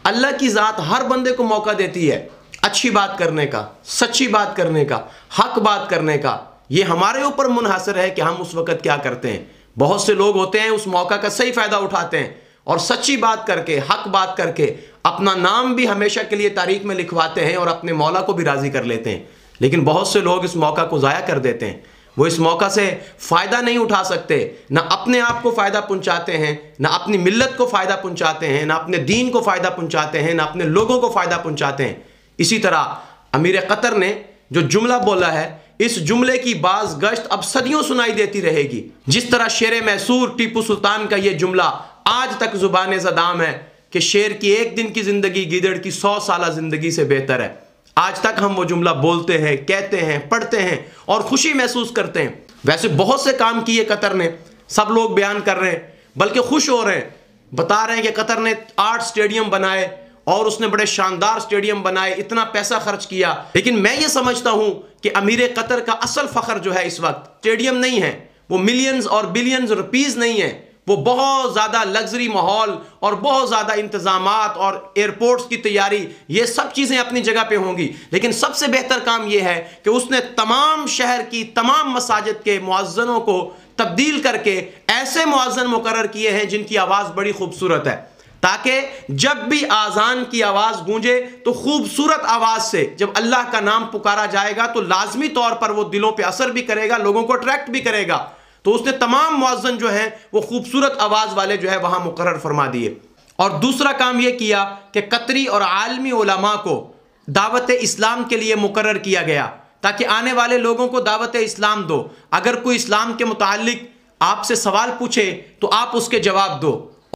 अल्लाह की ज़ात हर बंदे को मौका देती है अच्छी बात करने का, सच्ची बात करने का, हक बात करने का। ये हमारे ऊपर मुनहसर है कि हम उस वक़्त क्या करते हैं। बहुत से लोग होते हैं उस मौका का सही फ़ायदा उठाते हैं और सच्ची बात करके, हक बात करके अपना नाम भी हमेशा के लिए तारीख में लिखवाते हैं और अपने मौला को भी राज़ी कर लेते हैं। लेकिन बहुत से लोग इस मौका को ज़ाया कर देते हैं। वो इस मौका से फ़ायदा नहीं उठा सकते, ना अपने आप को फ़ायदा पहुंचाते हैं, ना अपनी मिल्लत को फ़ायदा पहुंचाते हैं, ना अपने दीन को फ़ायदा पहुंचाते हैं, ना अपने लोगों को फ़ायदा पहुंचाते हैं। इसी तरह अमीर कतर ने जो जुमला बोला है, इस जुमले की बाज़ गश्त अब सदियों सुनाई देती रहेगी। जिस तरह शेर मैसूर टीपू सुल्तान का ये जुमला आज तक ज़ुबान ज़दाम है कि शेर की एक दिन की ज़िंदगी गीदड़ की 100 साला ज़िंदगी से बेहतर है। आज तक हम वो जुमला बोलते हैं, कहते हैं, पढ़ते हैं और खुशी महसूस करते हैं। वैसे बहुत से काम किए कतर ने, सब लोग बयान कर रहे हैं, बल्कि खुश हो रहे हैं, बता रहे हैं कि कतर ने 8 स्टेडियम बनाए और उसने बड़े शानदार स्टेडियम बनाए, इतना पैसा खर्च किया। लेकिन मैं ये समझता हूं कि अमीर कतर का असल फ़ख्र जो है इस वक्त स्टेडियम नहीं है, वो मिलियंस और बिलियंस रुपीज़ नहीं है, वो बहुत ज़्यादा लग्जरी माहौल और बहुत ज़्यादा इंतज़ामात और एयरपोर्ट्स की तैयारी, ये सब चीज़ें अपनी जगह पे होंगी। लेकिन सबसे बेहतर काम ये है कि उसने तमाम शहर की तमाम मसाजिद के मुअज्जिनों को तब्दील करके ऐसे मुअज्जिन मुकर्रर किए हैं जिनकी आवाज़ बड़ी खूबसूरत है, ताकि जब भी आज़ान की आवाज़ गूंजे तो खूबसूरत आवाज़ से जब अल्लाह का नाम पुकारा जाएगा तो लाजमी तौर पर वो दिलों पे असर भी करेगा, लोगों को अट्रैक्ट भी करेगा। तो उसने तमाम मुअज्जिन जो हैं वो खूबसूरत आवाज़ वाले जो है वहाँ मुकर्रर फरमा दिए। और दूसरा काम ये किया कि कतरी और आलमी उलमा को दावत इस्लाम के लिए मुकर्रर किया गया, ताकि आने वाले लोगों को दावत इस्लाम दो। अगर कोई इस्लाम के मुताल्लिक आपसे सवाल पूछे तो आप उसके जवाब दो।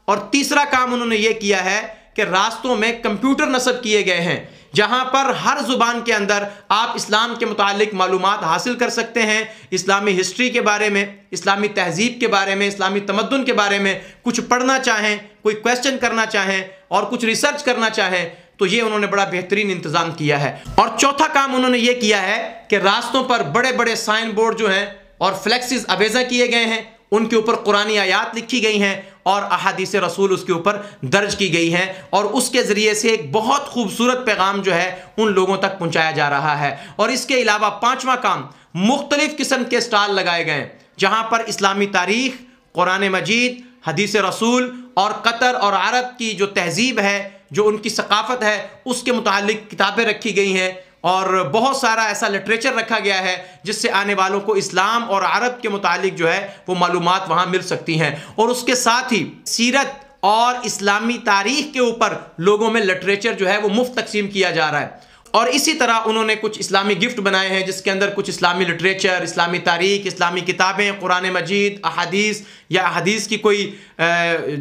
और तीसरा काम उन्होंने ये किया है कि रास्तों में कंप्यूटर नस्ब किए गए हैं, जहां पर हर ज़ुबान के अंदर आप इस्लाम के मुतालिक मालूमात हासिल कर सकते हैं। इस्लामी हिस्ट्री के बारे में, इस्लामी तहज़ीब के बारे में, इस्लामी तमद्दुन के बारे में कुछ पढ़ना चाहें, कोई क्वेश्चन करना चाहें और कुछ रिसर्च करना चाहें तो ये उन्होंने बड़ा बेहतरीन इंतज़ाम किया है। और चौथा काम उन्होंने ये किया है कि रास्तों पर बड़े बड़े साइन बोर्ड जो हैं और फ्लैक्सिस अवेज़ा किए गए हैं, उनके ऊपर कुरानी आयात लिखी गई हैं और अहादीस रसूल उसके ऊपर दर्ज की गई हैं और उसके ज़रिए से एक बहुत खूबसूरत पैगाम जो है उन लोगों तक पहुंचाया जा रहा है। और इसके अलावा पांचवा काम, मुख्तलिफ किस्म के स्टॉल लगाए गए जहां पर इस्लामी तारीख, कुरान मजीद, हदीस रसूल और कतर और अरब की जो तहजीब है, जो उनकी सकाफ़त है, उसके मुतालिक किताबें रखी गई हैं और बहुत सारा ऐसा लिटरेचर रखा गया है जिससे आने वालों को इस्लाम और अरब के मुतालिक जो है वो मालूमात वहाँ मिल सकती हैं। और उसके साथ ही सीरत और इस्लामी तारीख़ के ऊपर लोगों में लिटरेचर जो है वो मुफ्त तकसीम किया जा रहा है। और इसी तरह उन्होंने कुछ इस्लामी गिफ्ट बनाए हैं जिसके अंदर कुछ इस्लामी लिटरेचर, इस्लामी तारीख़, इस्लामी किताबें, कुरान मजीद, अहादीस या अहादीस की कोई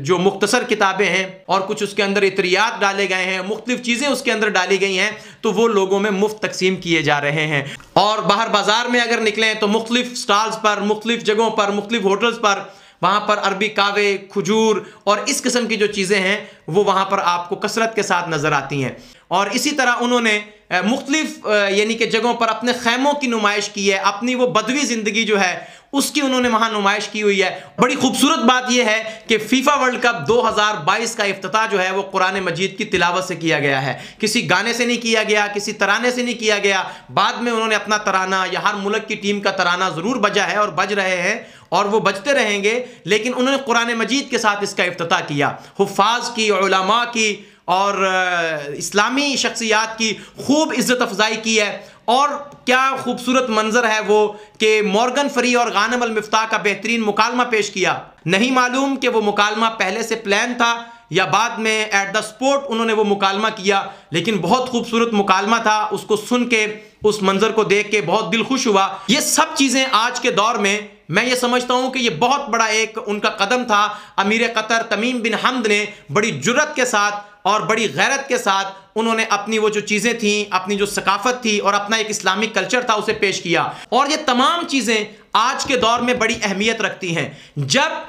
जो मुख्तसर किताबें हैं और कुछ उसके अंदर इतरियात डाले गए हैं, मुख्तलिफ चीज़ें उसके अंदर डाली गई हैं, तो वो लोगों में मुफ्त तकसीम किए जा रहे हैं। और बाहर बाज़ार में अगर निकलें तो मुख्तलिफ स्टॉल्स पर, मुख्तलिफ जगहों पर, मुख्तलिफ होटल्स पर वहाँ पर अरबी कावे, खजूर और इस किस्म की जो चीज़ें हैं वो वहाँ पर आपको कसरत के साथ नज़र आती हैं। और इसी तरह उन्होंने मुख्तलिफ यानी कि जगहों पर अपने खैमों की नुमाइश की है, अपनी वो बदवी ज़िंदगी जो है उसकी उन्होंने वहाँ नुमाइश की हुई है। बड़ी खूबसूरत बात यह है कि फीफा वर्ल्ड कप 2022 का इफ्तिताह जो है वो कुरान मजीद की तिलावत से किया गया है, किसी गाने से नहीं किया गया, किसी तराने से नहीं किया गया। बाद में उन्होंने अपना तराना या हर मुल्क की टीम का तराना ज़रूर बजा है और बज रहे हैं और वो बजते रहेंगे, लेकिन उन्होंने कुरान मजीद के साथ इसका इफ्तिताह किया। हुफ़ाज़ की, उलमा की और इस्लामी शख्सियात की खूब इज़्ज़त अफजाई की है। और क्या खूबसूरत मंजर है वो कि मॉर्गन फ्री और गानम अल मिफ्ताह का बेहतरीन मुकालमा पेश किया। नहीं मालूम कि वो मुकालमा पहले से प्लान था या बाद में एट द स्पॉट उन्होंने वो मुकालमा किया, लेकिन बहुत खूबसूरत मुकालमा था। उसको सुन के, उस मंजर को देख के बहुत दिल खुश हुआ। ये सब चीज़ें आज के दौर में मैं ये समझता हूँ कि ये बहुत बड़ा एक उनका कदम था। अमीर कतर तमीम बिन हमद ने बड़ी जुर्रत के साथ और बड़ी गैरत के साथ उन्होंने अपनी वो जो चीज़ें थीं, अपनी जो सकाफत थी और अपना एक इस्लामिक कल्चर था उसे पेश किया। और ये तमाम चीज़ें आज के दौर में बड़ी अहमियत रखती हैं। जब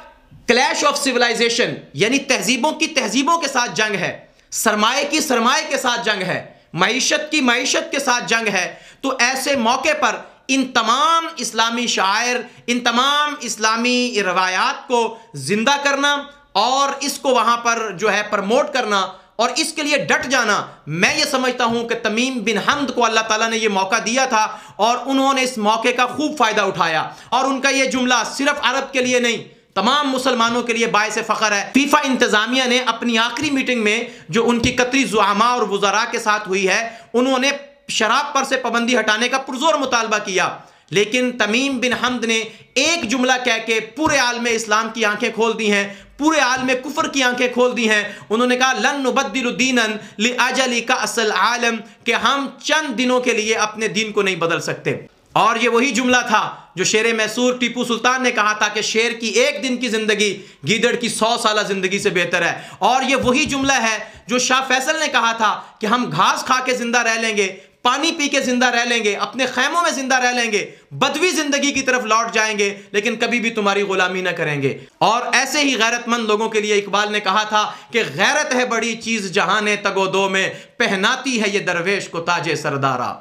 क्लैश ऑफ सिविलाइजेशन यानी तहजीबों की तहजीबों के साथ जंग है, सरमाए की सरमाए के साथ जंग है, मईशत की मईशत के साथ जंग है, तो ऐसे मौके पर इन तमाम इस्लामी शायर, इन तमाम इस्लामी रवायात को जिंदा करना और इसको वहाँ पर जो है प्रमोट करना और इसके लिए डट जाना, मैं ये समझता हूं कि तमीम बिन हम्द को अल्लाह ताला ने ये मौका दिया था और उन्होंने इस मौके का खूब फायदा उठाया। और उनका ये जुमला सिर्फ अरब के लिए नहीं, तमाम मुसलमानों के लिए बायसे फ़ख्र है। फीफा इंतजामिया ने अपनी आखिरी मीटिंग में जो उनकी कतरी ज़ुआमा और वज़रा के साथ हुई है, उन्होंने शराब पर से पाबंदी हटाने का पुरजोर मुतालबा किया, लेकिन तमीम बिन हम्द ने एक जुमला कह के पूरे आलम इस्लाम की आंखें खोल दी हैं, पूरे आलम कुफर की आंखें खोल दी हैं। उन्होंने कहा लन नुबद्दिलु दीनन लिअजलि कअसल आलम, कि हम चंद दिनों के लिए अपने दीन को नहीं बदल सकते। और ये वही जुमला था जो शेर मैसूर टीपू सुल्तान ने कहा था कि शेर की एक दिन की जिंदगी गीदड़ की 100 साल जिंदगी से बेहतर है। और ये वही जुमला है जो शाह फैसल ने कहा था कि हम घास खा के जिंदा रह लेंगे, पानी पी के जिंदा रह लेंगे, अपने खैमों में जिंदा रह लेंगे, बदवी जिंदगी की तरफ लौट जाएंगे, लेकिन कभी भी तुम्हारी गुलामी ना करेंगे। और ऐसे ही गैरतमंद लोगों के लिए इकबाल ने कहा था कि गैरत है बड़ी चीज जहाने तगोदो में, पहनाती है ये दरवेश को ताजे सरदारा।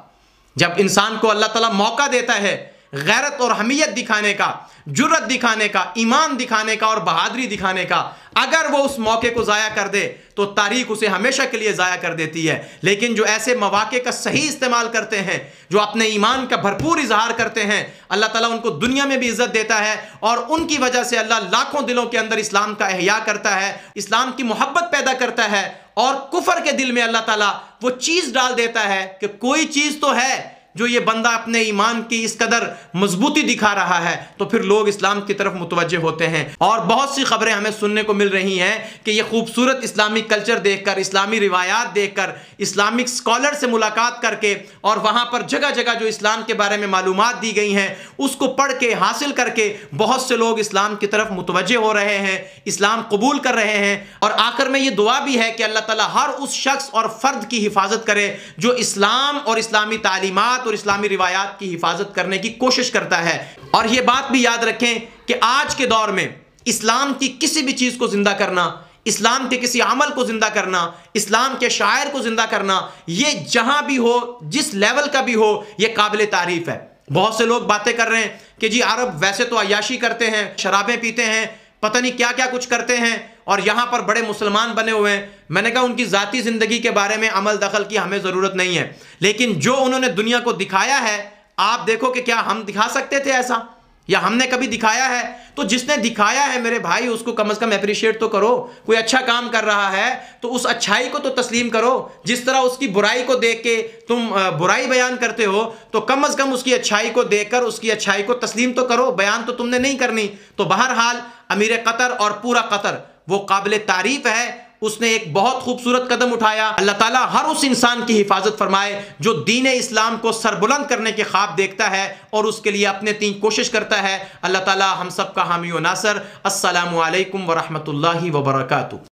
जब इंसान को अल्लाह ताला मौका देता है गैरत और हमियत दिखाने का, जुर्रत दिखाने का, ईमान दिखाने का और बहादुरी दिखाने का, अगर वो उस मौके को ज़ाया कर दे तो तारीख उसे हमेशा के लिए ज़ाया कर देती है। लेकिन जो ऐसे मौके का सही इस्तेमाल करते हैं, जो अपने ईमान का भरपूर इजहार करते हैं, अल्लाह ताला उनको दुनिया में भी इज़्ज़त देता है और उनकी वजह से अल्लाह लाखों दिलों के अंदर इस्लाम का एहया करता है, इस्लाम की मोहब्बत पैदा करता है। और कुफर के दिल में अल्लाह ताला वो चीज़ डाल देता है कि कोई चीज़ तो है जो ये बंदा अपने ईमान की इस कदर मजबूती दिखा रहा है, तो फिर लोग इस्लाम की तरफ मुतवज्जे होते हैं। और बहुत सी खबरें हमें सुनने को मिल रही हैं कि ये खूबसूरत इस्लामिक कल्चर देखकर, इस्लामी रिवायात देखकर, इस्लामिक स्कॉलर से मुलाकात करके और वहाँ पर जगह जगह जो इस्लाम के बारे में मालूमात दी गई हैं उसको पढ़ के हासिल करके बहुत से लोग इस्लाम की तरफ मुतवज्जे हो रहे हैं, इस्लाम कबूल कर रहे हैं। और आखिर में ये दुआ भी है कि अल्लाह ताला हर उस शख्स और फ़र्द की हिफाजत करे जो इस्लाम और इस्लामी तालीमात और इस्लामी रिवायात की हिफाजत करने की कोशिश करता है। और यह बात भी याद रखें कि आज के दौर में इस्लाम की किसी भी चीज को जिंदा करना, इस्लाम के किसी अमल को जिंदा करना, इस्लाम के शायर को जिंदा करना, यह जहां भी हो, जिस लेवल का भी हो, यह काबिल तारीफ है। बहुत से लोग बातें कर रहे हैं कि जी अरब वैसे तो अय्याशी करते हैं, शराबें पीते हैं, पता नहीं क्या क्या कुछ करते हैं और यहाँ पर बड़े मुसलमान बने हुए हैं। मैंने कहा उनकी ज़ाती ज़िंदगी के बारे में अमल दखल की हमें ज़रूरत नहीं है, लेकिन जो उन्होंने दुनिया को दिखाया है, आप देखो कि क्या हम दिखा सकते थे ऐसा, या हमने कभी दिखाया है? तो जिसने दिखाया है मेरे भाई उसको कम से कम अप्रिशिएट तो करो। कोई अच्छा काम कर रहा है तो उस अच्छाई को तो तस्लीम करो। जिस तरह उसकी बुराई को देख के तुम बुराई बयान करते हो, तो कम से कम उसकी अच्छाई को देखकर उसकी अच्छाई को तस्लीम तो करो। बयान तो तुमने नहीं करनी। तो बहरहाल अमीर कतर और पूरा कतर वो काबिल तारीफ है, उसने एक बहुत खूबसूरत कदम उठाया। अल्लाह ताला हर उस इंसान की हिफाजत फरमाए जो दीन इस्लाम को सरबुलंद करने के ख्वाब देखता है और उसके लिए अपने तीन कोशिश करता है। अल्लाह ताला हम सब का हामी व नासर। अस्सलामु अलैकुम व रहमतुल्लाहि व बरकातुहू।